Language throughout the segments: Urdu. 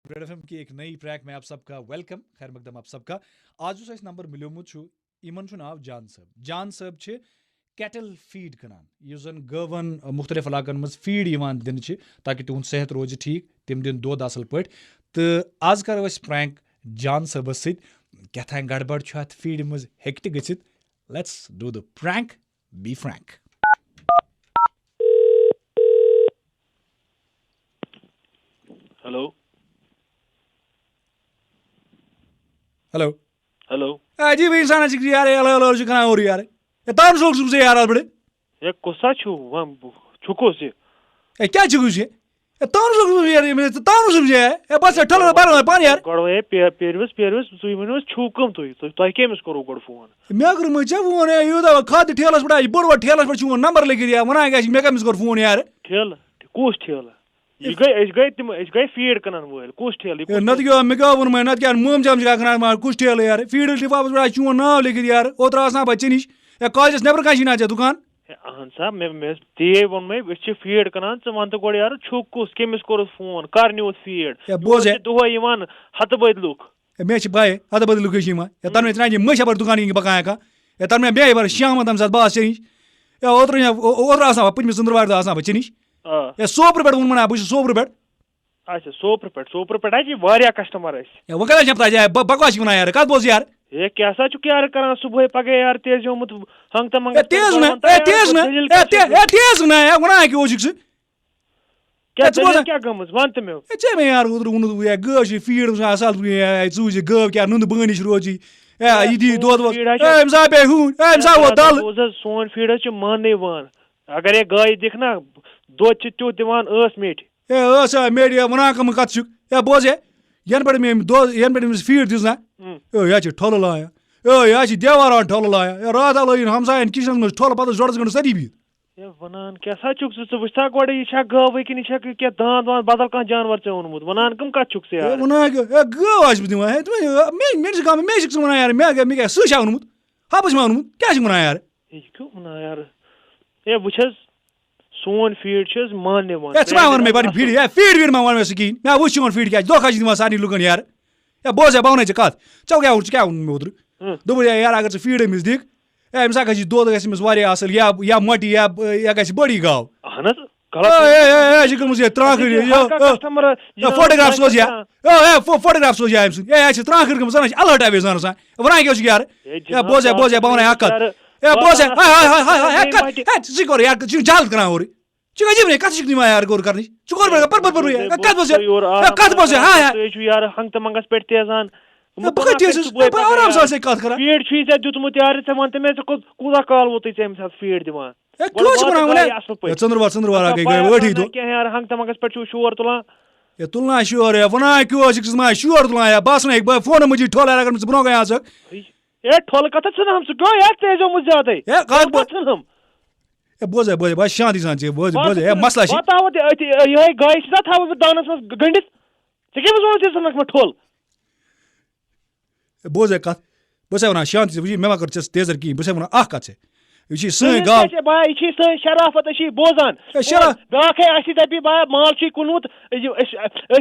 ریڈ ایف ایم کی ایک نئی ٹریک میں آپ سب کا ویلکم. خیر مقدم آپ سب کا. آج اس نمبر ملیومت یمن ناو جان صٲب. جان صٲب چھ کیٹل فیڈ کنان یُس زن گٲون مختلف علاقن مز فیڈ یوان دن تاکہ تہند صحت روزِ ٹھیک, تم دن دۄد اصل پٲٹھۍ. تہٕ آز کرو أسۍ پرینک جان صٲبس سۭتۍ کیٛاتھانۍ گڑبڑ چھُ اتھ فیڈ مز ہیٚکہِ تہِ گٔژھِتھ. Let's do the prank. Be frank. Hello hello hello جی بھائی انسان یار ہلو ہلو کران اور یار تان سوک سے یار بڑے یہ کسا چھکوس یہ کیا چھکوس یہ تان سوک یار تان سمجھے بس ٹھل بار پان یار گۄڈٕ پیروس تُہۍ ؤنِو حظ چھُو کٕم تۄہہِ کٔمِس کوٚروٕ گۄڈٕ فون مےٚ کوٚر مےٚ ژےٚ فون یوٗتاہ کھادِ ٹھیلس پٮ۪ٹھ بوٚڑ بوٚڑ ٹھیلس پٮ۪ٹھ چھُ نمبر لیکھِتھ یا وَنان کیٛاہ چھِ مےٚ کٔمِس کوٚر فون یار ٹھیلہٕ کُس ٹھیلہٕ أسۍ گٔے فیٖڈ کٕنن وٲلۍ کُس ٹھیلہٕ نتہٕ کیٛاہ مےٚ کیٛاہ ووٚن نتہٕ کیٛاہ موم جام چھِ کٕنان کُس ٹھیلہٕ یار فیٖڈ لِفافس پٮ۪ٹھ چون ناو لیکھِتھ یار اوترٕ آسان بہٕ ژےٚ نِش کالجس نیبرٕ کانٛہہ چھِی نا ژےٚ دُکان اہن سا مےٚ تی ووٚنمے أسۍ چھِ فیٖڈ کٕنان ژٕ وَن تہٕ گۄڈٕ یارٕ چھُکھ کُس کٔمِس کوٚرُتھ فون کر نیوٗتھ فیٖڈ بوز دۄہے یِوان ہتہٕ بٔدۍ لُکھ مےٚ چھِ پاے ہتہٕ بٔدۍ لُکھ چھِ یِوان تَنہٕ مےٚ ژٕ مٔشا پٮ۪ٹھ دُکان کِنۍ پکان ہٮ۪کان تَنہٕ مےٚ بیٚیہِ بَر شامن تَمہِ ساتہٕ بہٕ آسہٕ ژےٚ نِش اوترٕ آسان بہٕ پٔتمہِ ژٔنٛدٕروارِ دۄہ آسان بہٕ ژےٚ نِش سوپرٕ پٮ۪ٹھ ووٚنمَے نا بہٕ چھُس سوپرٕ پٮ۪ٹھ اچھا سوپرٕ پٮ۪ٹھ حظ چھِ واریاہ کسٹمر اَسہِ وۄنۍ کَتہِ چھےٚ پتہ بکواس چھِ وَنان یار کَتھ بوز یار ہے کیٛاہ سا چھُکھ یارٕ کران صُبحٲے پگاہ یارٕ تیز آمُت ہنٛگ تہٕ منٛگ تیز نہ وَنان کیٛاہ اوسُکھ ژٕ کیٛاہ گٔمٕژ وَن تہٕ مےٚ ژےٚ مےٚ یار اوترٕ ووٚنُتھ گٲو چھِ فیٖڈ اصل ژٕ وٕچھ گٲو کیٛاہ نُنٛدٕ بٲنۍ نِش روزی یہِ دی دۄد وۄد أمۍ سا پیٚیہِ ہوٗن أمۍ سا ووت دَل بوز حظ سون فیٖڈ حظ چھُ ماننٕے وان اگر ہے گایہِ دِکھ نا دۄد چھِ تیُتھ دِوان ٲس میٚٹھۍ ٲس میٚٹھۍ وَنان کَم کَتھ چھُکھ بوز ینہٕ پٮ۪ٹھ مےٚ دۄد ینہٕ پٮ۪ٹھ أمِس فیٖڈ دِژ نا یہِ چھِ ٹھۄلہٕ لاین یہِ چھِ دیواران ٹھۄلہٕ لاین راتھ لٲگِن ہمساین کِچنس منٛز ٹھۄلہٕ پتہٕ ڈۄڈس گنٹس سٲری بِہِتھ وَنان کیٛاہ سا چھُکھ ژٕ وٕچھتھا گۄڈٕ یہِ چھا گٲوٕے کِنہٕ یہِ چھا کیٚنٛہہ داند وانٛد بدل کانٛہہ جانور ژےٚ اوٚنمُت وَنان کٕم کَتھ چھُکھ ژٕ وَنان گٲو آسہٕ بہٕ دِوان مےٚ چھُکھ ژٕ وَنان یار مےٚ کیٛاہ سُہ چھا اوٚنمُت ہپس چھُ اوٚنمُت کیٛاہ چھُکھ وَنان یار یہِ کیٛاہ وَنان یارٕ ہے وٕچھ حظ سون فیٖڈ چھِ حظ ماننٕے وان ژٕ ما وَن مےٚ پنٕنۍ فیٖڈ ویٖڈ ما وَن مےٚ سُہ کِہیٖنۍ مےٚ وٕچھ چون فیٖڈ کیٛاہ دھوکھا چھِ دِوان سارنٕے لُکن یار بوز بہٕ وَنَے ژےٚ کَتھ ژےٚ کیٛاہ ووٚن مےٚ اوترٕ دوٚپُن یار اگر ژٕ فیٖڈ أمِس دِکھ أمِس ہا گژھِ دۄد گژھِ أمِس واریاہ اَصٕل یا مۄٹہِ یا گژھِ بٔڑی گاو اہن حظ چھِ کٔرمٕژ فوٹوگراف سوز فوٹوگراف سوز أمۍ سُنٛد یہِ چھِ ترٛاکھٕر گٔمٕژ ژٕ چھِ الٲٹ ایویزان آسان وَنان کیٛاہ چھُکھ یارٕ بوز بہٕ وَنَے اکھ کَتھ بوز ژٕ کوٚر یار ژٕ چھُکھ جلد کران اورٕ ژٕ چھُکھ عجیٖب کَتھ چھُکھ دِوان یار غور کَرنٕچ ژٕ کوٚر کَتھ بوز تُہۍ چھِو یارٕ ہنٛگ تہٕ منٛگس پٮ۪ٹھ تیزان آرام سان سۭتۍ کَتھ کران فیٖڈ چھُے ژےٚ دیُتمُت یارٕ ژٕ وَن تہٕ مےٚ ژٕ کوٗتاہ کال ووتُے ژےٚ أمۍ ساتہٕ فیٖڈ دِوان ژٔنٛدٕروار گٔے ٲٹھٕے دۄہ کیٚنٛہہ یارٕ ہنٛگ تہٕ منٛگس پٮ۪ٹھ چھُو شور تُلان تُلنا شور وَنان کیٛاہ چھُکھ ژٕ شور تُلان یا بہٕ آسنَے بہٕ فونہٕ مٔجیٖد ٹھوٚل اگر ژٕ برونٛہہ کَنہِ آسکھ ہے ٹھۄلہٕ کَتھ ژھٕنہم ژٕ کیٛاہ یارٕ ژےٚ ٲسۍزیومُت زیادَے ژھٕنہم بوزے بہٕ شانتی سان ژےٚ بوزے مسلہٕ چھِ تھاوَتھ یِہوٚے گایہِ چھِ نا تھاوَتھ بہٕ دانَس منٛز گٔنڈِتھ ژےٚ کٔمِس ووٚنُتھ ژےٚ ژھٕنکھ مےٚ ٹھوٚل بوزے کَتھ بہٕ چھُسے وَنان شانتی وٕچھ مےٚ ما کٔر ژےٚ تیزر کِہیٖنۍ بہٕ چھُسے وَنان اکھ کَتھ ژےٚ یہِ چھِ سٲنۍ گاو یہِ چھِ سٲنۍ شرافت أسۍ چھِ بوزان بیٛاکھ ہے اَسہِ دَپہِ بایا مال چھُے کُنمُت أسۍ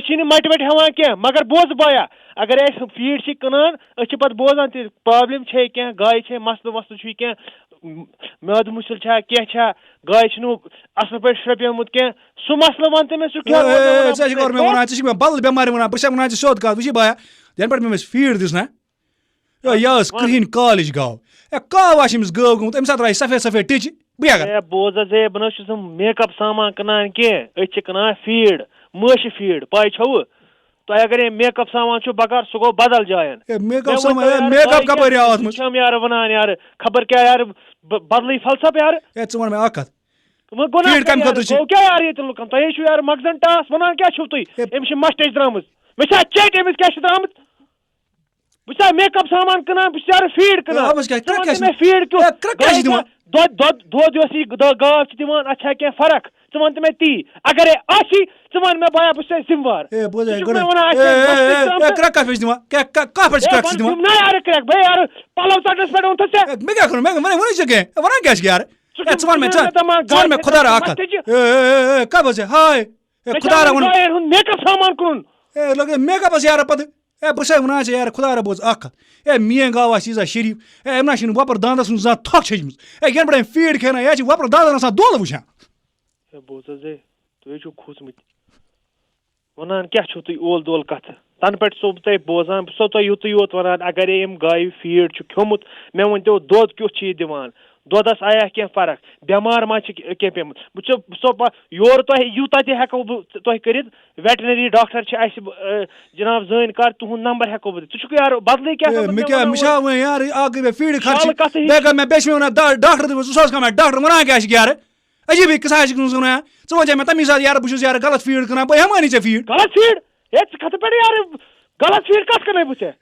چھِی نہٕ مَٹہِ وَٹہِ ہٮ۪وان کیٚنٛہہ مگر بوزٕ بایا اگر اَسہِ فیٖڈ چھِ کٕنان أسۍ چھِ پَتہٕ بوزان تہِ پرٛابلِم چھے کیٚنٛہہ گایہِ چھے مسلہٕ وَسلہٕ چھُے کیٚنٛہہ میادٕ مُشِل چھا کیٚنٛہہ چھا گایہِ چھُنہٕ اَصٕل پٲٹھۍ شرٛپیومُت کیٚنٛہہ سُہ مسلہٕ وَن تہٕ مےٚ سُہ ژےٚ چھُکھ مےٚ وَنان ژٕ چھُکھ مےٚ بدل بٮ۪مارِ وَنان بہٕ چھُسے وَنان ژےٚ سیوٚد کَتھ وٕچھی بایا یَنہٕ پٮ۪ٹھ مےٚ أمِس فیٖڈ دِژ نا یہِ ٲس کرٛہِنۍ کالٕچ گاو کاو آسہِ أمِس گٲو گوٚمُت أمِس ساتہٕ درٛایہِ سفید سفید ٹِچہِ بہٕ ہے بوز حظ ہے بہٕ نہ حظ چھُس نہٕ میک اپ سامان کٕنان کیٚنٛہہ أسۍ چھِ کٕنان فیٖڈ مٲشہِ فیٖڈ پاے چھوٕ تۄہہِ اگر ہے میک اپ سامان چھُو بکار سُہ گوٚو بدل جاین چھَم یارٕ وَنان یارٕ خبر کیٛاہ یارٕ بدلٕے فلسف یارٕ ژٕ وَن مےٚ اکھ کَتھ گوٚو کیٛاہ یارٕ ییٚتہِ لُکن تۄہے چھُو یارٕ مغزن ٹاس وَنان کیٛاہ چھُو تُہۍ أمِس چھِ مَسٹیج درٛامٕژ مےٚ چھا چیٚٹۍ أمِس کیٛاہ چھِ درٛامٕژ بہٕ چھُسا میک اپ سامان کٕنان بہٕ چھُس یارٕ فیٖڈ کٕنان فیٖڈ دۄد یۄس یہِ گاو چھِ دِوان اَتھ چھا کیٚنٛہہ فرق ژٕ وَن تہٕ مےٚ تی اگرے آسی ژٕ وَن مےٚ بایا بہٕ چھُسے ذِمہٕ نہ یارٕ کرٛٮ۪کھ بے یارٕ پَلو ژَٹنَس پٮ۪ٹھ اوٚنتھٕ ژےٚ خۄدا میک اپ سامان کٕنُن اے لگ مےٚ کَپَس یارٕ پَتہٕ اے بہٕ چھُسے وَنان ژےٚ یارٕ خۄدا رۄب بوز اَکھ کَتھ اے میٛٲنۍ گاو آسہِ ییٖژاہ شریٖف اے أمۍ نہ چھِنہٕ وۄپَر دانٛدَس منٛز زانٛہہ تھۄکھ چھٔجمٕژ اے یَنہٕ پٮ۪ٹھ أمۍ فیٖڈ کھیٚنٲو یہِ چھِ وۄپَر دانٛدَن آسان دۄل وٕچھان ہے بوز حظ تُہۍ چھِو کھوٗژمٕتۍ وَنان کیٛاہ چھُو تُہۍ اول دول کَتھٕ تَنہٕ پٮ۪ٹھ چھُسو بہٕ تۄہہِ بوزان بہٕ چھُسو تۄہہِ یُتُے یوت وَنان اگرے أمۍ گایہِ فیٖڈ چھُ کھیوٚمُت مےٚ ؤنۍتو دۄد کیُتھ چھِ یہِ دِوان دۄدَس آیا کینٛہہ فرق بٮ۪مار ما چھِ کینٛہہ پیوٚمُت بہٕ چھُسو یورٕ تۄہہِ یوٗتاہ تہِ ہٮ۪کو بہٕ تۄہہِ کٔرِتھ ویٹنٔری ڈاکٹر چھِ اَسہِ جِناب زٲنۍ کار تُہُنٛد نمبر ہٮ۪کو بہٕ دِتھ ژٕ چھُکھ یارٕ بدلٕے ڈاکٹر وَنان کیٛاہ چھِ یارٕ عجیٖبٕے قٕصہ چھُکھ نہٕ وَنان ژٕ وَنژے مےٚ تَمی ساتہٕ یارٕ بہٕ چھُس یارٕ غلط فیٖڈ کٕنان بہٕ ہٮ۪مٲنی ژےٚ فیٖڈ غلط فیٖڈ ہے ژٕ کَتھ پٮ۪ٹھ یارٕ غلط فیٖڈ کَتھ کَرے بہٕ ژےٚ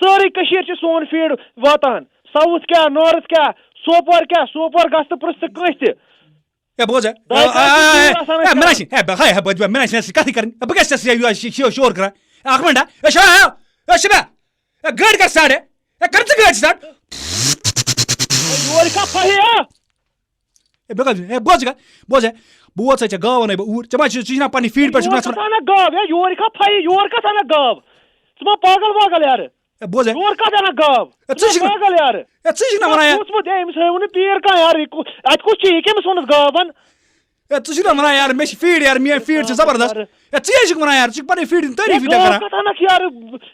سٲری کٔشیٖر چھِ سون فیٖڈ واتان ساوُتھ کیٛاہ نارٕتھ کیٛاہ سوپور گژھ تہٕ پرٛژھ ژٕ کٲنٛسہِ تہِ کَتھٕے کَرٕنۍ بہٕ کیٛاہ چھَس شور کران اَکھ مِنٹا گٲڑۍ کَر سٹاٹ کَر ژٕ گٲڑۍ سٹاٹ بوز بوز بہٕ ووت ژےٚ گاو وَنَے بہٕ اوٗرۍ ژےٚ ما ژٕ چھُنا پنٛنہِ فیٖڈ پٮ۪ٹھ گاو یور کَتھ اَنکھ گاو ژٕ ما پاگل واگل یارٕ بوز یور کَتھ اَنکھ گاو پاگل یارٕ ژٕ چھُکھ نا وَنان أمِس ہٲیوٕ نہٕ پیٖر کانٛہہ یارٕ اَتہِ کُس چھُ یہِ کٔمِس ووٚنُس گاو بَن ژٕ چھُکھ نا وَنان یارٕ مےٚ چھِ فیٖڈ یارٕ میٛٲنۍ فیٖڈ چھِ زبردست ژٕ چھُکھ وَنان یارٕ ژٕ چھُکھ پنٕنۍ فیٖڈ تعریٖف کران کَتھ اَنکھ یارٕ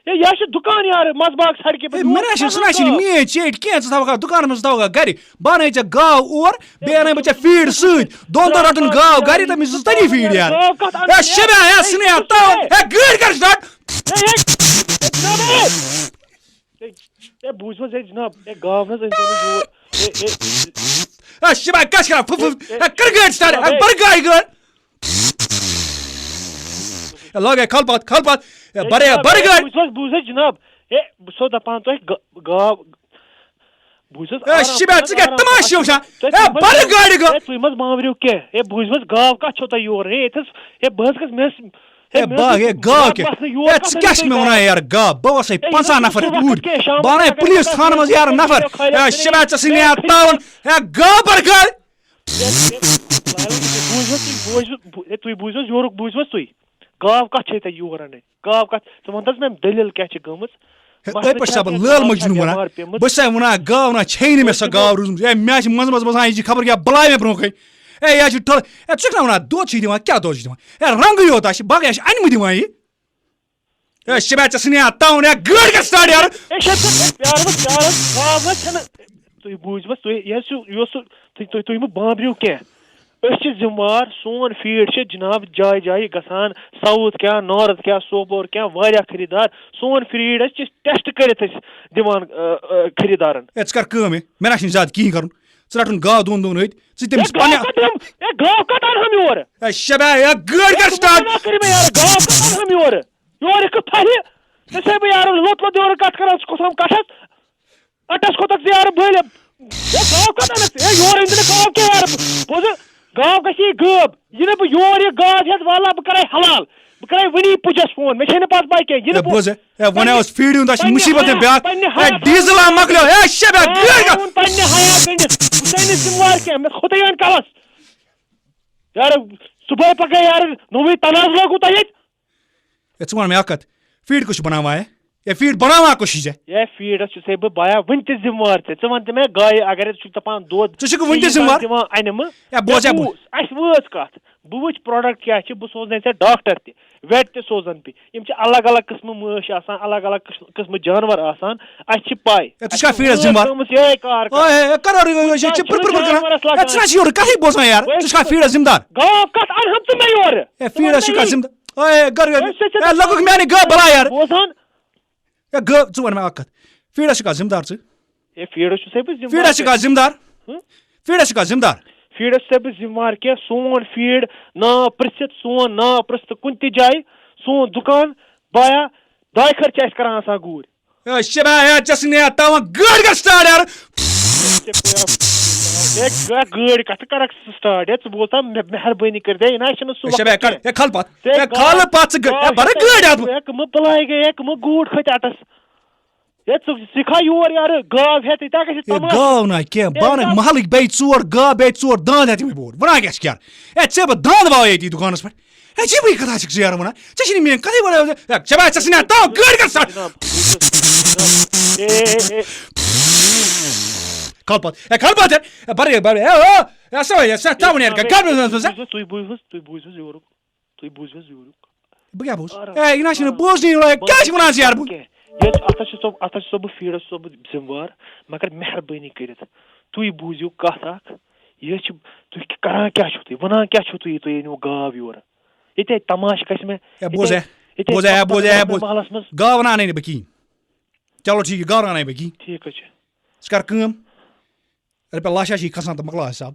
یہِ چھُ دُکان یارٕ منٛزباگ سڑکہِ پٮ۪ٹھ مےٚ نہ چھُنہٕ سُہ نہ چھِنہٕ میٛٲنۍ چیٚٹۍ کینٛہہ ژٕ تھاوکھا دُکانَس منٛز ژٕ تھاوکھا گرِ بہٕ اَنَے ژےٚ گاو اور بیٚیہِ اَنَے بہٕ ژےٚ فیٖڈ سۭتۍ دۄن دۄہَن رَٹُن گاو گرِ تٔمِس دِژ تٔتی فیٖڈ یارٕ گٲڑۍ کر سٹاٹ بوٗزِو حظ ہے جِناب ہے گاو نہٕ حظ أنۍزیو شِبا کیٛاہ چھِ کران کر گٲڑۍ سٹاٹ بَر گاڑِ گٲڑۍ لاگے کھل پَتھ بَر گاڑِ بوٗز حظ جِناب ہے بہٕ چھُسو دَپان تۄہہِ گاو بوٗز حظ شِبا ژٕ کیٛاہ تماشہٕ وٕچھان بَر گاڑِ گٲڑۍ تُہۍ مہ حظ ماوریو کینٛہہ ہے بوٗزِو حظ گاو کَتھ چھو تۄہہِ یور ہے ییٚتہِ حظ ہے بہٕ حظ گژھٕ مےٚ گاو کیٛاہ ژٕ کیٛاہ چھُکھ مےٚ وَنان یارٕ گاو بہٕ وَسَے 50 نفر اوٗرۍ بہٕ اَنَے پُلیٖس تھانہٕ منٛز یارٕ نفر شِبا ژےٚ ژھٕنی تاوُن گاو بَر گاڑِ تُہۍ بوٗزِو حظ یورُک بوٗزِو حظ تُہۍ گاو کَتھ چھے تۄہہِ یور اَنٕنۍ گاو کَتھ ژٕ وَن حظ مےٚ دٔلیٖل کیٛاہ چھِ گٔمٕژ تۄہہِ پٮ۪ٹھ چھُسا بہٕ لٲل مجنوٗ وَنان بہٕ چھُسے وَنان گاو نہ چھے نہٕ مےٚ سۄ گاو روٗزمٕژ ہے مےٚ چھِ منٛزٕ منٛزٕ باسان یہِ چھِ خبر کیٛاہ بَلاے مےٚ برونٛہہ کَنہِ ہے یہِ چھُ ٹھٔل ہے ژٕ چھُکھ نا وَنان دۄد چھُے دِوان کیٛاہ دۄد چھُ دِوان ہے رنٛگٕے یوت آسہِ باقٕے چھِ اَنمہٕ دِوان یہِ ہے شِبا ژےٚ ژھٕنی تاوُن ہے گٲڑۍ کر سٹاٹ یارٕ تُہۍ بوٗزِو حظ تُہۍ یہِ حظ چھُ یہِ اوس تُہۍ مہٕ بامبرِو کینٛہہ أسۍ چھِ ذِمہٕ وار سون فیٖڈ چھِ جِناب جایہِ جایہِ گژھان ساوُتھ کیٛاہ نارٕتھ کیٛاہ سوپور کیٛاہ واریاہ خریٖدار سون فیٖڈ حظ چھِ ٹٮ۪سٹ کٔرِتھ أسۍ دِوان خریٖدارَن ہے ژٕ کر کٲم ہے مےٚ نہ چھِنہٕ زیادٕ کِہیٖنۍ کَرُن ژٕ رَٹُن گاو دۄن دۄہَن أتۍ ژٕ تٔمِس گاو کَتھ اَنہم یورٕ ہے شِبا ہے گٲڑۍ کر سٹاٹ گاو کَتھ اَنہم یورٕ یورٕ پھَلہِ ژےٚ چھے بہٕ یارٕ لوٚت لوٚت یورٕ کَتھ کَران ژٕ کھوٚتھام کَٹھَس اَٹَس کھوٚتَکھ ژٕ یارٕ بٔلۍ گاو کَتھ اَنَکھ ہے یورٕ أنۍ نہٕ گاو کیٚنٛہہ یارٕ بوزٕ گاو گژھِ یہِ غٲب یہِ نہٕ بہٕ یور یہِ گاو ہٮ۪تھ واللہ بہٕ کَرے حلال بہٕ کَرے وٕنی پُجَس فون مےٚ چھے نہٕ پَتہٕ پاے کینٛہہ وَنے اوس فیٖڈ ہُنٛد آسہِ مُصیٖبت بیٛاکھ ڈیٖزل آ مۄکلیو ہے شِبا پنٛنہِ حیا گٔنٛڈِتھ بہٕ چھُسے نہٕ ذِمہٕ وار کینٛہہ مےٚ کھوٚتُے وۄنۍ کَلَس یارٕ صُبحٲے پَگاہ یارٕ نوٚوُے تناز لوگوٗ تۄہہِ ییٚتہِ ژٕ وَن مےٚ اَکھ کَتھ فیٖڈ کُس چھُ بَناوان ہے فیٖڈ بَناوان کُس چھُ ژےٚ ہے فیٖڈَس چھُسے بہٕ بایا وٕنہِ تہِ ذِمہٕ وار ژٕ وَن تہٕ مےٚ گایہِ اگرے ژٕ چھُکھ دَپان دۄد ژٕ چھُکھ وٕنہِ تہِ ذِمہٕ وار دِوان اَنِمہٕ اَسہِ وٲژ کَتھ بہٕ وٕچھِ پرٛوڈَکٹ کیٛاہ چھِ بہٕ سوزنَے ژےٚ ڈاکٹر تہِ وٮ۪ٹ تہِ سوزَن بہٕ یِم چھِ الگ الگ قٕسمہٕ مٲنٛچھ آسان الگ الگ قٕسمہٕ جانوَر آسان اَسہِ چھِ پاے گاو کَتھ اَنہم ژٕ مےٚ یورٕ بوزان ژٕ وَن مےٚ اَکھ کَتھ فیٖڈَس چھُکھا ذِمہٕ دار ژٕ ہے فیٖڈَس چھُسے بہٕ فیٖڈَس چھُکھا ذِمہٕ دار فیٖڈَس چھُکھا ذِمہٕ دار فیٖڈَس چھُسے بہٕ ذِمہٕ وار کینٛہہ سون فیٖڈ ناو پِرٛژھِتھ سون ناو پِرٛژھتہٕ کُنہِ تہِ جایہِ سون دُکان بایا دۄیہِ خٲر چھِ اَسہِ کَران آسان گوٗرۍ شِبا ژےٚ ژھٕنی تاوان گٲڑۍ کر سٹاٹ یارٕ گٲڑۍ کَتھٕ کَرکھ ژٕ سٹاٹ ہے ژٕ بوزتا مہربٲنی کٔرِتھ ہے نہ چھُنہٕ سُہ بلاے گٔے کٕمہٕ گوٗٹ کھٔتۍ اَٹَس ہے ژٕ سِکھا یور یارٕ گاو ہٮ۪تھ ییٚتیٛاہ گژھِ گاو نہ کینٛہہ بہٕ اَنَکھ محلٕکۍ بیٚیہِ 4 گاو بیٚیہِ 4 دانٛد ہٮ۪تھ یِمے بور وَنان کیٛاہ چھِ یارٕ ہے ژےٚ بہٕ دانٛد واو ییٚتی دُکانَس پٮ۪ٹھ عجیبٕے کتھا چھکھ ژٕ یارٕ وَنان ژےٚ چھِ نہٕ میٲنۍ کَتھٕے وَنان شبا ژےٚ ژھٕنیا تاو گٲڑۍ کر سٹارٹ کھل پتہٕ بَرے تاوُن یارٕ تُہۍ بوٗزِو یورُک بہٕ کیٛاہ بوٗز یہِ نہ چھُنہٕ بوزنٕے کیٛاہ چھِ وَنان ژٕ یارٕ اتھ چھُسو بہٕ فیٖڈَس چھُسو بہٕ ذِمہٕ وار مگر مہربٲنی کٔرِتھ تُہۍ بوٗزِو کتھ اکھ یہِ چھِ تُہۍ کران کیٛاہ چھُو تُہۍ وَنان کیٛاہ چھُو تُہۍ تُہۍ أنِو گاو یورٕ ییٚتے تماشہٕ گژھِ مےٚ محلس منٛز گاو اَنَے نہٕ بہٕ کِہیٖنۍ چلو ٹھیٖک گاو اَنَے بہٕ کِہیٖنۍ ٹھیٖک حظ چھُ ژٕ کر کٲم رۄپیہِ لچھا چھی کھسان تہٕ مۄکلاو حساب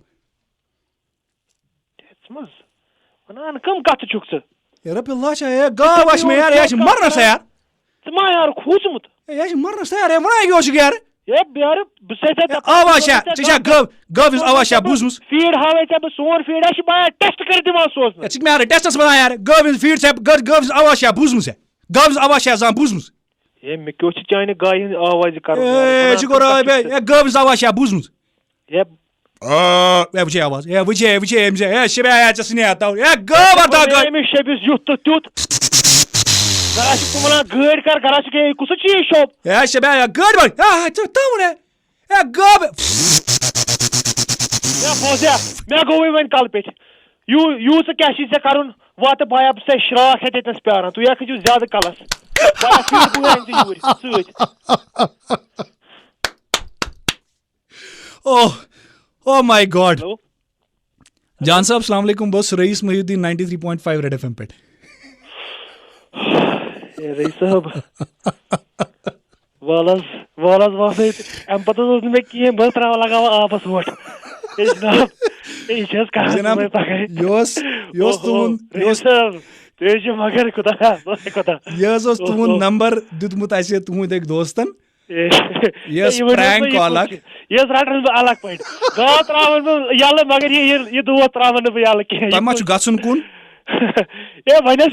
وَنان کٕم کَتھٕ چھُکھ ژٕ رۄپیہِ لچھا گاو آسہِ مےٚ یارٕ یہِ چھِ مرنَس تیار ژٕ ما یارٕ کھوٗژمُت یہِ چھِ مرنَس تیار وَنان کیٛاہ چھُکھ یارٕ یارٕ آواز چھا ژےٚ چھا گٲو ہٕنٛز آواز چھا بوٗزمٕژ فیٖڈ ہاوے ژےٚ بہٕ سون فیٖڈ اَسہِ چھِ بیا ٹیسٹ کٔرِتھ دِوان سوزنہٕ ژٕ چھُکھ مےٚ یارٕ ٹیسٹس وَنان یارٕ گٲو ہٕنٛز فیٖڈ چھا گٲو ہٕنٛز آواز چھا بوٗزمٕژ گٲو ہٕنٛز آواز چھا زانٛہہ بوٗزمٕژ مےٚ کیٛاہ چھُ چانہِ گایہِ ہٕنٛز آوازِ کرُن گٲو ہٕنٛز آواز چھا بوٗزمٕژ وٕچھے آواز وٕچھے شبیا ژےٚ ژھٕنیا تاو أمِس شیٚبِس یُتھ تہٕ تیُتھ گرا چھُکھ ژٕ وَنان گٲڑۍ کر گرا چھُکھ کُس چیٖز شوب شبیا گٲڑۍ تاوُن گٲو فوزیا مےٚ گوٚوٕے وۄنۍ کَلہٕ پیٚٹھۍ یوٗت ژٕ کیٛاہ چھُے ژےٚ کَرُن واتہٕ بایا بہٕ چھُسے شراکھ ہٮ۪تھ ییٚتنس پیاران تُہۍ کھٔسِو زیادٕ کَلس او ماے گاڈ جان صاحب السلام علیکم بہٕ اوسُس رئیٖس محی الدیٖن 93.5 ریڈ ایف ایم پٮ۪ٹھ رئیٖس صٲب وَل حظ واتنٲیِو اَمہِ پَتہٕ حظ اوس نہٕ مےٚ کِہیٖنۍ بہٕ ترٛاوان لگاوان آبَس وۄٹھ یہِ چھِ حظ کَران تُہۍ چھِو مگر خۄدایا یہِ حظ اوس تُہُنٛد نمبر دیُتمُت اَسہِ تُہٕنٛدۍ أکۍ دوستن یہِ ٲس پرٛینٛک کال اکھ یہِ حظ رَٹن بہٕ الگ پٲٹھۍ گاو ترٛاوَن بہٕ یَلہٕ مگر یہِ دود ترٛاوَن نہٕ بہٕ یَلہٕ کیٚنٛہہ تۄہہِ ما چھُ گژھُن کُن وۄنۍ